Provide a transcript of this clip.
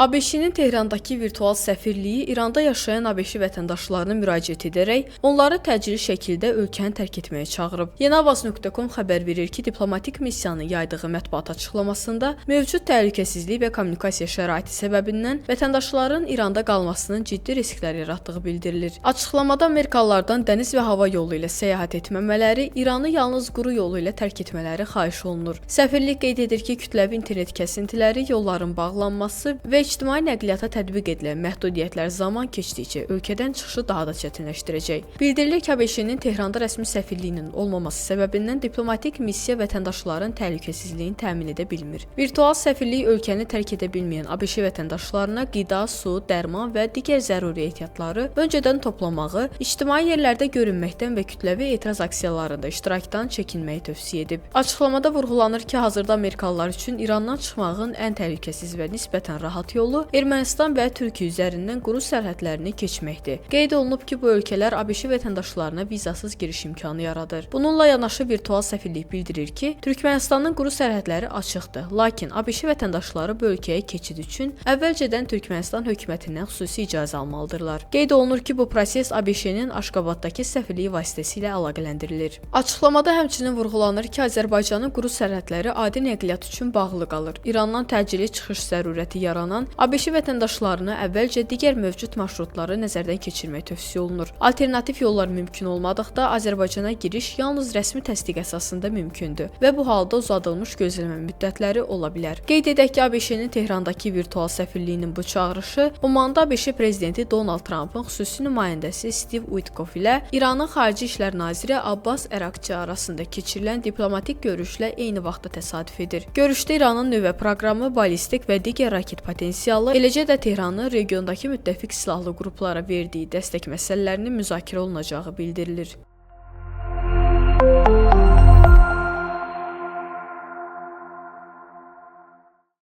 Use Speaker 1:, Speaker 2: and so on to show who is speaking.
Speaker 1: ABŞ-nin Tehrandakı virtual səfirliyi İranda yaşayan ABŞ vətəndaşlarına müraciət edərək onları təcili şəkildə ölkəni tərk etməyə çağırıb. Yenavaz.com xəbər verir ki, diplomatik missiyanın yaydığı mətbuat açıqlamasında mövcud təhlükəsizlik və kommunikasiya şəraiti səbəbindən vətəndaşların İranda qalmasının ciddi risklər yaratdığı bildirilir. Açıqlamada Amerikalılardan dəniz və hava yolu ilə səyahət etməmələri, İranı yalnız quru yolu ilə tərk etmələri xahiş olunur. Səfirlik qeyd edir ki, kütləvi internet kəsintiləri, yolların bağlanması və ictimai nəqliyyata tətbiq edilən məhdudiyyətlər zaman keçdikcə ölkədən çıxışı daha da çətinləşdirəcək. Bildirilir ki, ABŞ-nin Tehranda rəsmi səfirliyinin olmaması səbəbindən diplomatik missiya vətəndaşların təhlükəsizliyini təmin edə bilmir. Virtual səfirlik ölkəni tərk edə bilməyən ABŞ vətəndaşlarına qida, su, dərman və digər zəruri ehtiyatları öncədən toplamağı, ictimai yerlərdə görünməkdən və kütləvi etiraz aksiyalarında iştirakdan çəkinməyi tövsiyə edib. Açıqlamada vurğulanır ki, hazırda Amerikalılar üçün İrandan çıxmağın ən təhlükəsiz və nisbətən rahat yolu Ermənistan və Türkiyə üzərindən quru sərhədlərini keçməkdir. Qeyd olunub ki, bu ölkələr ABŞ vətəndaşlarına vizasız giriş imkanı yaradır. Bununla yanaşı virtual səfirlik bildirir ki, Türkmənistanın quru sərhədləri açıqdır, lakin ABŞ vətəndaşları bu ölkəyə keçid üçün əvvəlcədən Türkmənistan hökumətindən xüsusi icazə almalıdırlar. Qeyd olunur ki, bu proses ABŞ-nin Aşqabaddakı səfirliyi vasitəsilə əlaqələndirilir. Açıqlamada həmçinin vurğulanır ki, Azərbaycanın quru sərhədləri adi nəqliyyat üçün bağlı qalır. İrandan təcili çıxış zərurəti yaranan ABŞ vətəndaşlarına əvvəlcə digər mövcud marşrutları nəzərdən keçirmək tövsiyə olunur. Alternativ yollar mümkün olmadıqda Azərbaycana giriş yalnız rəsmi təsdiq əsasında mümkündür və bu halda uzadılmış gözləmə müddətləri ola bilər. Qeyd edək ki, ABŞ-nin Tehrandakı virtual səfirliyinin bu çağırışı Omanda ABŞ prezidenti Donald Trumpın xüsusi nümayəndəsi Steve Witkoff ilə İranın Xarici İşlər naziri Abbas Əraqçı arasında keçirilən diplomatik görüşlə eyni vaxtda təsadüf edir. Görüşdə İranın nüvə proqramı, ballistik və digər raket potensialı, eləcə də Tehranın regiondakı müttəfiq silahlı qruplara verdiyi dəstək məsələlərinin müzakirə olunacağı bildirilir.